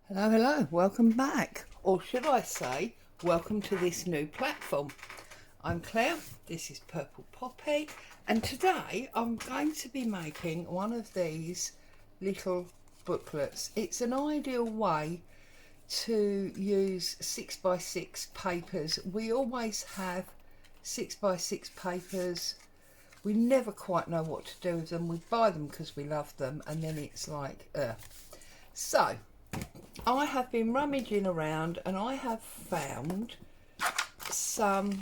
Hello, hello, welcome back, or should I say, welcome to this new platform. I'm Claire, this is Purple Poppy, and today I'm going to be making one of these little booklets. It's an ideal way to use 6x6 papers. We always have 6x6 papers. We never quite know what to do with them. We buy them because we love them, and then it's like, So, I have been rummaging around and I have found some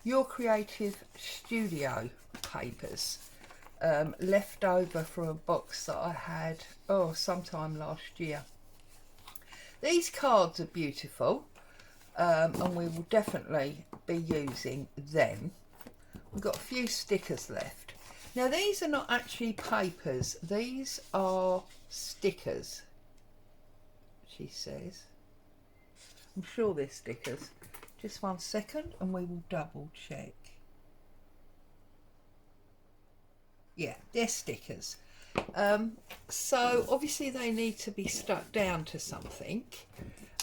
Your Creative Studio papers left over from a box that I had sometime last year. These cards are beautiful and we will definitely be using them. We've got a few stickers left. Now these are not actually papers, these are stickers, she says. I'm sure they're stickers. Just 1 second and we will double check. Yeah, they're stickers. So obviously they need to be stuck down to something.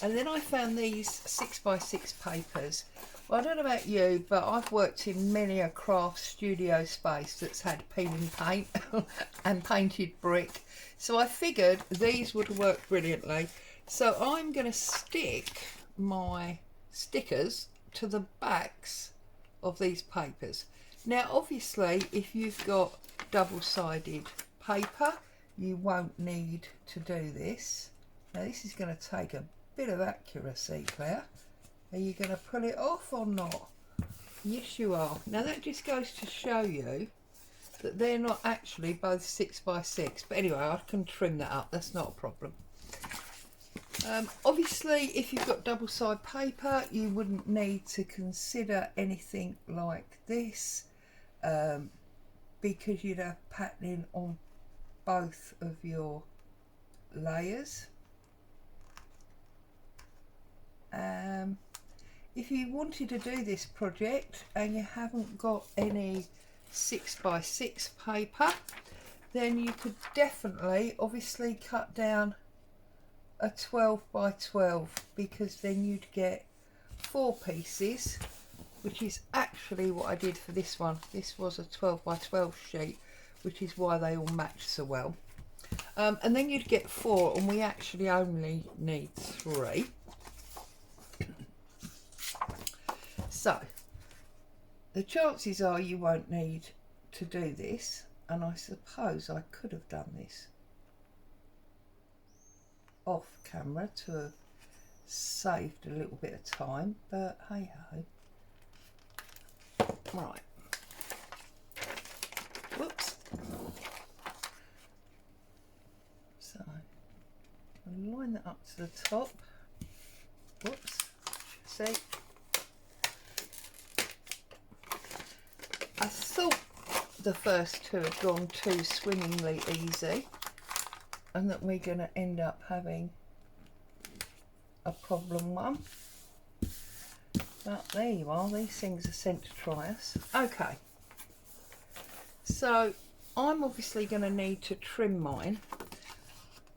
And then I found these 6x6 papers. Well, I don't know about you, but I've worked in many a craft studio space that's had peeling paint and painted brick. So I figured these would work brilliantly. So I'm going to stick my stickers to the backs of these papers. Now obviously if you've got double-sided paper you won't need to do this. Now this is going to take a bit of accuracy, Claire. Are you going to pull it off or not? Yes you are. Now that just goes to show you that they're not actually both 6x6, but anyway I can trim that up, that's not a problem. Obviously if you've got double-sided paper you wouldn't need to consider anything like this because you'd have patterning on both of your layers. If you wanted to do this project and you haven't got any 6x6 paper, then you could definitely obviously cut down a 12x12 because then you'd get 4 pieces, which is actually what I did for this one. This was a 12x12 sheet, which is why they all match so well. And then you'd get 4 and we actually only need 3. So the chances are you won't need to do this, and I suppose I could have done this off camera to have saved a little bit of time, but hey ho. Right, whoops. So I'll line that up to the top. Whoops, see, I thought the first two had gone too swimmingly easy and that we're going to end up having a problem one. But there you are, these things are sent to try us. Okay, so I'm obviously going to need to trim mine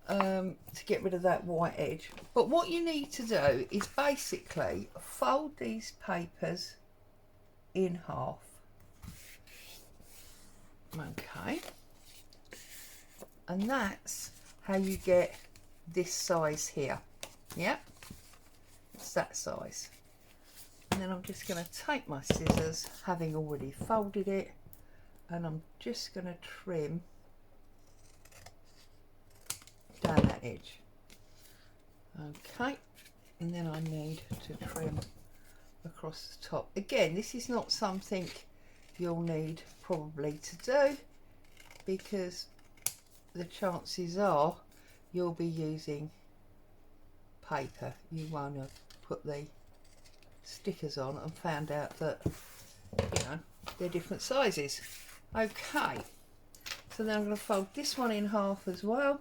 to get rid of that white edge. But what you need to do is basically fold these papers in half. Okay, and that's how you get this size here. Yep, it's that size. And then I'm just going to take my scissors, having already folded it, and I'm just going to trim down that edge. Okay, and then I need to trim across the top. Again, this is not something you'll need probably to do because the chances are you'll be using paper. You won't have put the stickers on and found out that, you know, they're different sizes. Okay, so then I'm going to fold this one in half as well.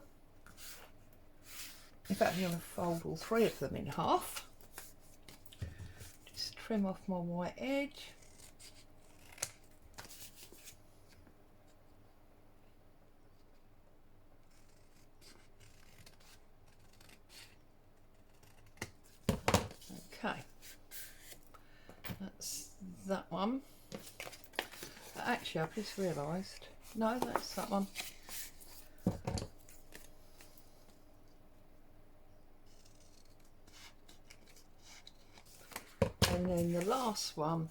In fact, I'm going to fold all 3 of them in half. Just trim off my white edge. that one. But actually, I've just realised, no, that's that one. And then the last one,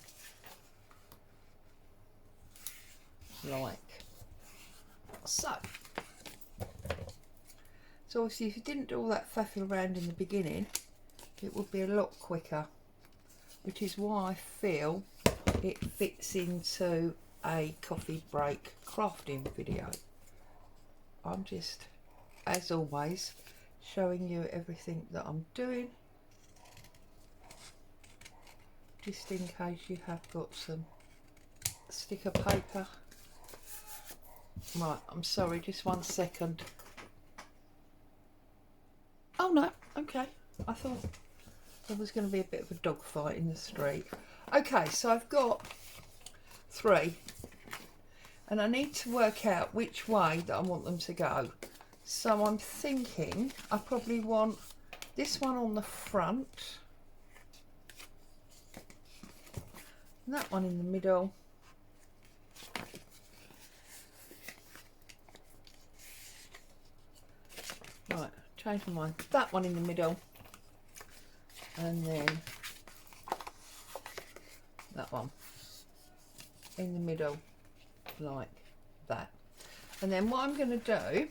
like so. So obviously if you didn't do all that faffing around in the beginning, it would be a lot quicker, which is why I feel it fits into a coffee break crafting video. I'm just, as always, showing you everything that I'm doing, just in case you have got some sticker paper. Right, I'm sorry, just 1 second. Oh no, okay. I thought there was going to be a bit of a dog fight in the street. Okay, so I've got 3 and I need to work out which way that I want them to go. So I'm thinking I probably want this one on the front, and that one in the middle, right, change my mind, that one in the middle, and then that one in the middle, like that. And then what I'm going to do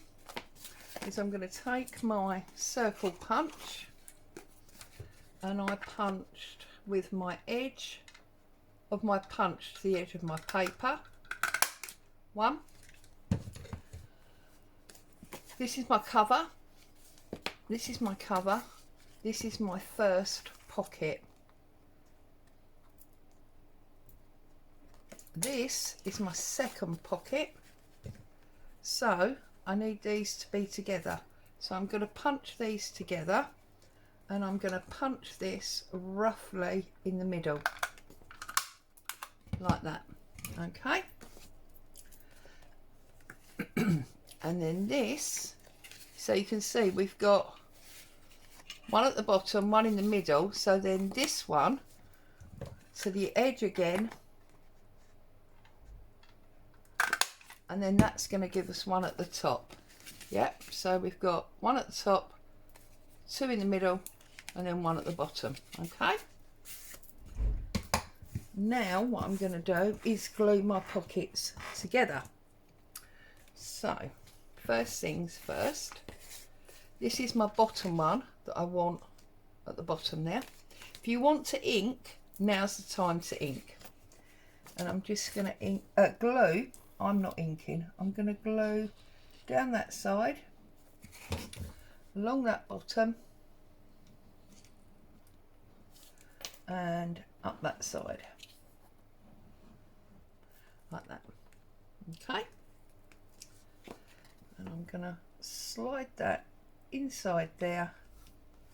is I'm going to take my circle punch, and I punched with my edge of my punch to the edge of my paper. 1. This is my cover. This is my cover. This is my first pocket. This is my second pocket. So I need these to be together. So I'm going to punch these together, and I'm going to punch this roughly in the middle, like that. Okay. And then this, so you can see we've got one at the bottom, one in the middle. So then this one to the edge again, and then that's going to give us one at the top. Yep, so we've got one at the top, 2 in the middle, and then one at the bottom. Okay. Now what I'm going to do is glue my pockets together. So first things first, this is my bottom one that I want at the bottom there. If you want to ink, now's the time to ink. And I'm just going to glue. I'm not inking, I'm going to glue down that side, along that bottom, and up that side, like that. Okay, and I'm going to slide that inside there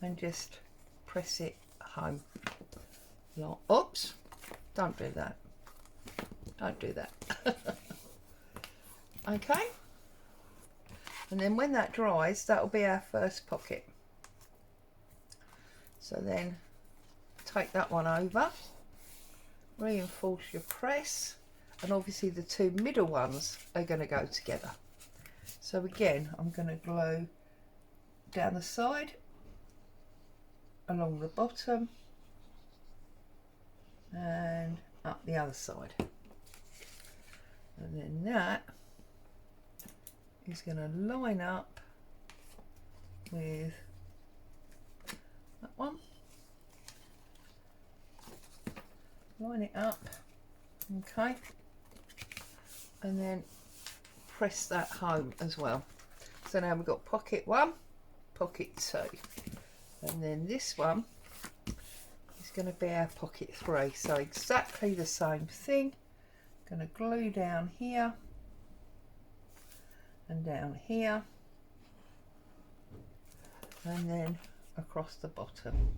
and just press it home. Like, oops, don't do that, don't do that. Okay, and then when that dries, that will be our first pocket. So then take that one over, reinforce your press, and obviously the 2 middle ones are going to go together. So again, I'm going to glue down the side, along the bottom, and up the other side. And then that is going to line up with that one. Line it up, okay, and then press that home as well. So now we've got pocket 1, pocket 2, and then this one is going to be our pocket 3. So exactly the same thing. Going to glue down here and down here, and then across the bottom,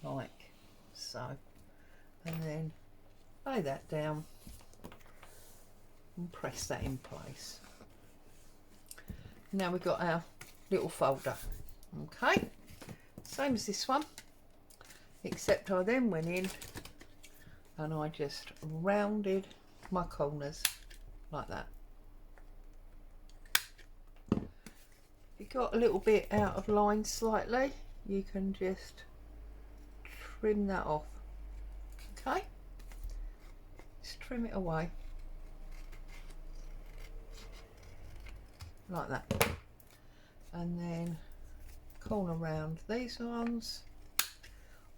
like so, and then lay that down and press that in place. Now we've got our little folder. Okay, same as this one, except I then went in and I just rounded my corners like that. If you got a little bit out of line slightly, you can just trim that off. Okay, just trim it away like that, and then corner round these ones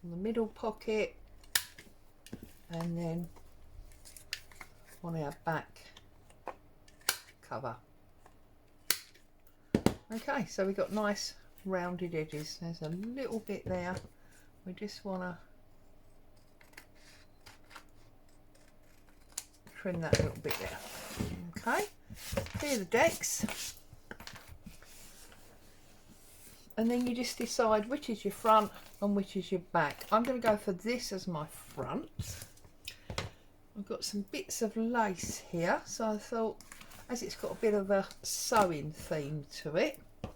on the middle pocket, and then on our back cover. Okay, so we've got nice rounded edges. There's a little bit there, we just want to trim that a little bit there. Okay, here are the decks, and then you just decide which is your front and which is your back. I'm going to go for this as my front. I've got some bits of lace here, so I thought, as it's got a bit of a sewing theme to it, I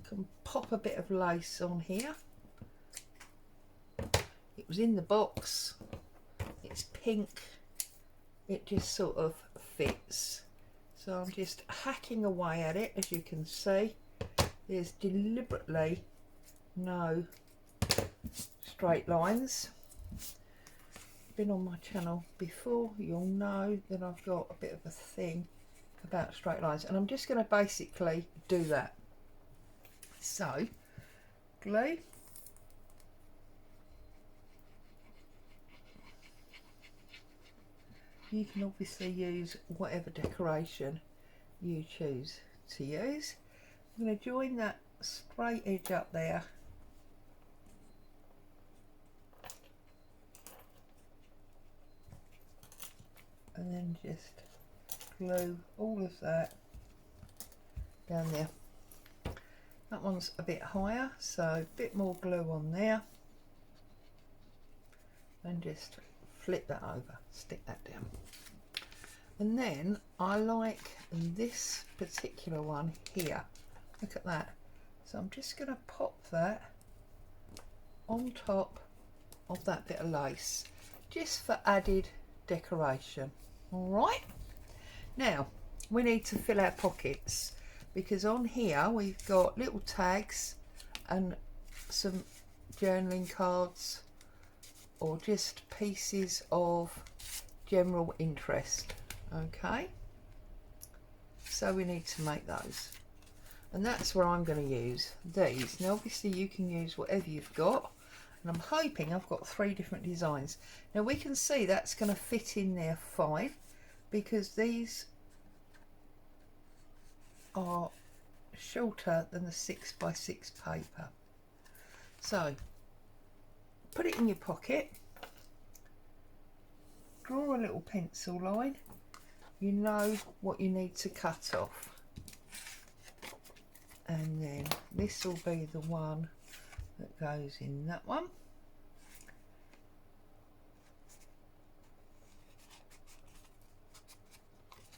can pop a bit of lace on here. It was in the box, it's pink, it just sort of fits. So I'm just hacking away at it. As you can see, there's deliberately no straight lines. Been on my channel before, you'll know that I've got a bit of a thing about straight lines, and I'm just going to basically do that. So glue, you can obviously use whatever decoration you choose to use. I'm going to join that straight edge up there, and then just glue all of that down there. That one's a bit higher, so a bit more glue on there, and just flip that over, stick that down. And then I like this particular one here, look at that. So I'm just going to pop that on top of that bit of lace, just for added decoration. All right, now we need to fill our pockets, because on here we've got little tags and some journaling cards, or just pieces of general interest. Okay, so we need to make those, and that's where I'm going to use these. Now obviously you can use whatever you've got, and I'm hoping I've got 3 different designs. Now we can see that's going to fit in there fine, because these are shorter than the 6x6 paper. So put it in your pocket, draw a little pencil line, you know what you need to cut off, and then this will be the one that goes in that one.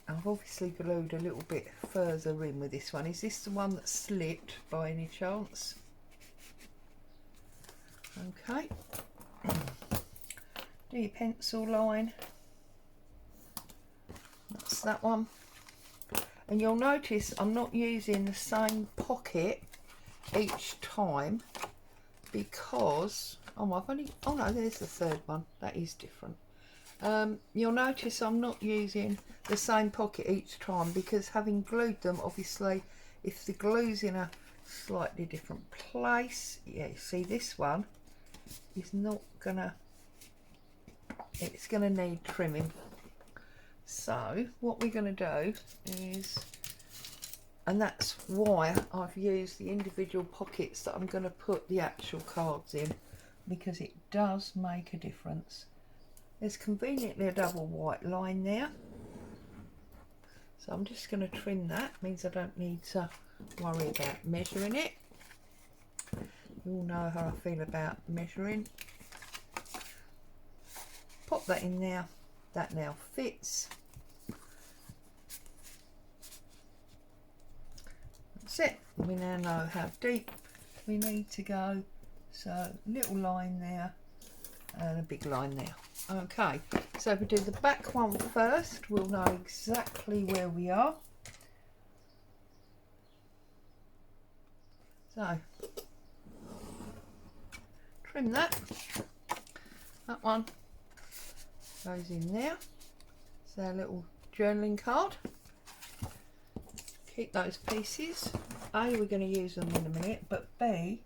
I've obviously glued a little bit further in with this one. Is this the one that slipped by any chance? Okay, do your pencil line, that's that one. And you'll notice I'm not using the same pocket each time, because oh no, there's the third one, that is different. You'll notice I'm not using the same pocket each time, because having glued them, obviously if the glue's in a slightly different place, yeah, you see this one is not gonna, it's gonna need trimming. So what we're going to do is, and that's why I've used the individual pockets that I'm going to put the actual cards in, because it does make a difference. There's conveniently a double white line there, so I'm just going to trim that. Means I don't need to worry about measuring it. You all know how I feel about measuring. Pop that in there, that now fits. That's it. We now know how deep we need to go, so little line there, and a big line there. Okay, so if we do the back one first, we'll know exactly where we are. So trim that. That one goes in there. It's our little journaling card. Keep those pieces. A, we're going to use them in a minute, but B,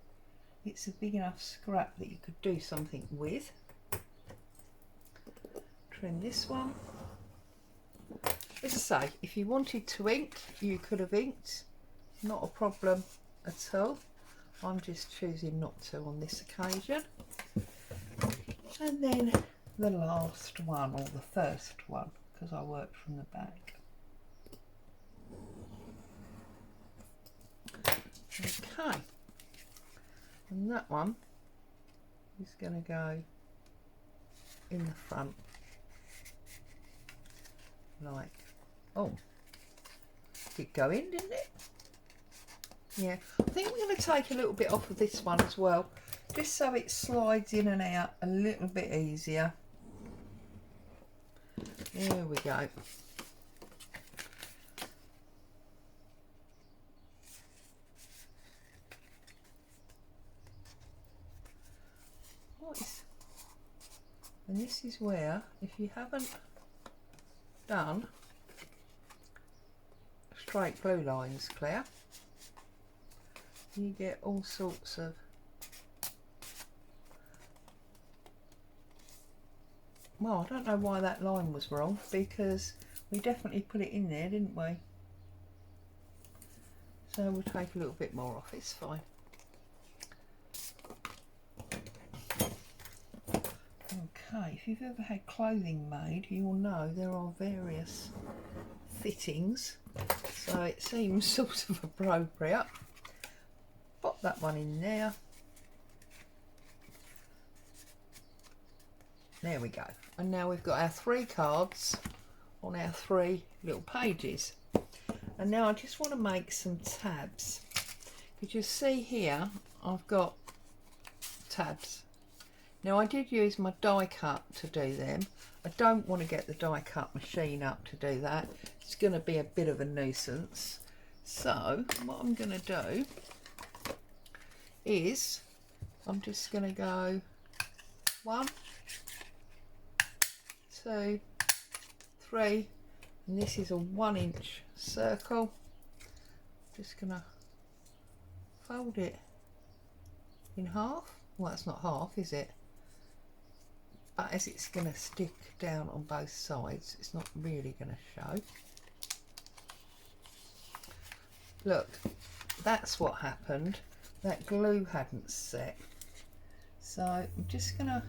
it's a big enough scrap that you could do something with. Trim this one. As I say, if you wanted to ink, you could have inked. Not a problem at all. I'm just choosing not to on this occasion. And then the last one, or the first one, because I worked from the back. Okay, and that one is going to go in the front, like, oh, did go in, didn't it? Yeah, I think we're going to take a little bit off of this one as well, just so it slides in and out a little bit easier. There we go. And this is where, if you haven't done straight glue lines, Claire, you get all sorts of well, I don't know why that line was wrong, because we definitely put it in there, didn't we? So we'll take a little bit more off, it's fine. Okay, if you've ever had clothing made, you'll know there are various fittings, so it seems sort of appropriate. Pop that one in there. There we go. And now we've got our 3 cards on our 3 little pages. And now I just want to make some tabs. Because you see here, I've got tabs. Now I did use my die cut to do them. I don't want to get the die cut machine up to do that. It's going to be a bit of a nuisance. So what I'm going to do is I'm just going to go 1, 2, 3, and this is a 1-inch circle. Just going to fold it in half. Well, that's not half, is it? But as it's going to stick down on both sides, it's not really going to show. Look, that's what happened. That glue hadn't set. So I'm just going to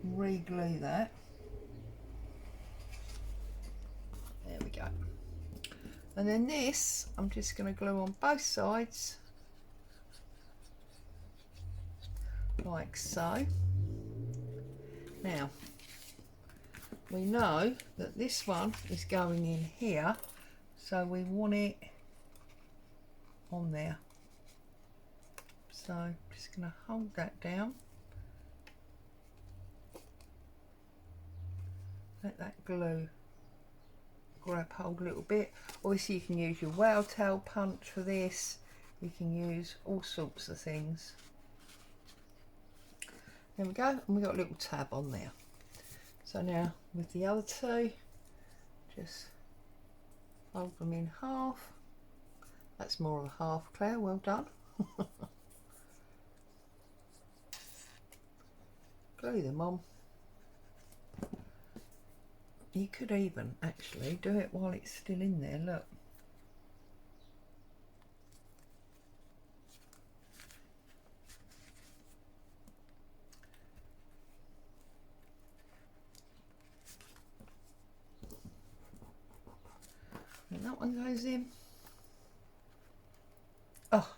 re-glue that. There we go. And then this, I'm just going to glue on both sides, like so. Now, we know that this one is going in here, so we want it on there. So I'm just going to hold that down. Let that glue grab hold a little bit. Obviously you can use your whale tail punch for this. You can use all sorts of things. There we go, and we've got a little tab on there. So now with the other 2, just fold them in half. That's more of a half, Claire, well done. Glue them on. You could even actually do it while it's still in there, look. And that one goes in. Oh,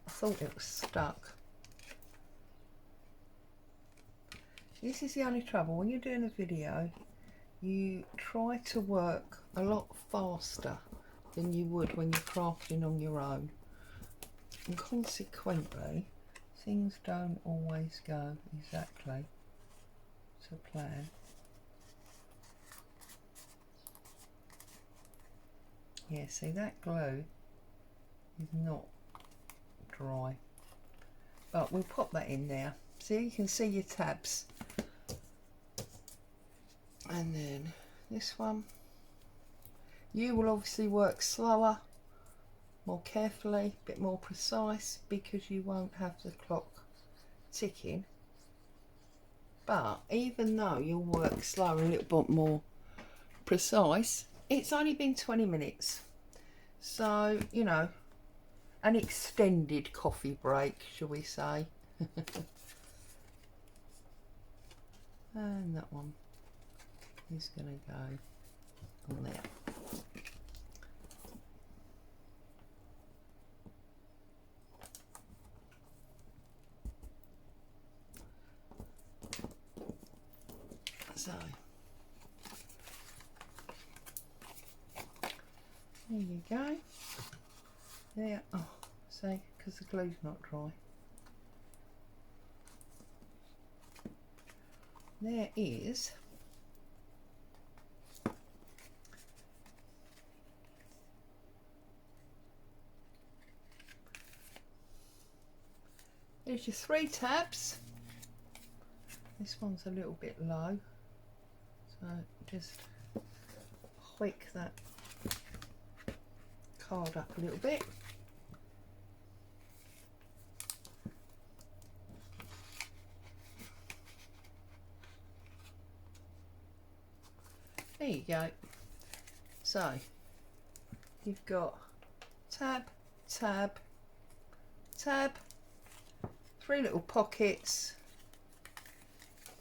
I thought it was stuck. This is the only trouble when you're doing a video. You try to work a lot faster than you would when you're crafting on your own, and consequently things don't always go exactly to plan. Yeah, see, that glue is not dry, but we'll pop that in there. See, you can see your tabs. And then this one, you will obviously work slower, more carefully, a bit more precise, because you won't have the clock ticking. But even though you'll work slower, a little bit more precise, it's only been 20 minutes. So, you know, an extended coffee break, shall we say. And that one is going to go on there. So, there you go. There. Oh, see, because the glue's not dry. There is there's your 3 tabs. This one's a little bit low, so just wick that card up a little bit. There you go. So you've got tab, tab, tab, 3 little pockets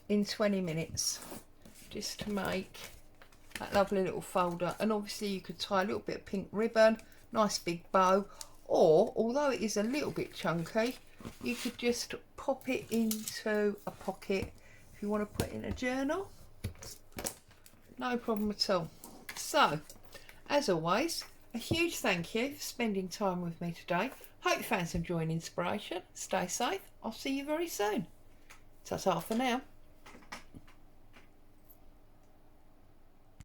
in 20 minutes, just to make that lovely little folder. And obviously you could tie a little bit of pink ribbon, nice big bow, or although it is a little bit chunky, you could just pop it into a pocket if you want to put it in a journal. No problem at all. So, as always, a huge thank you for spending time with me today. Hope you found some joy and inspiration. Stay safe. I'll see you very soon. Ta-ta for now.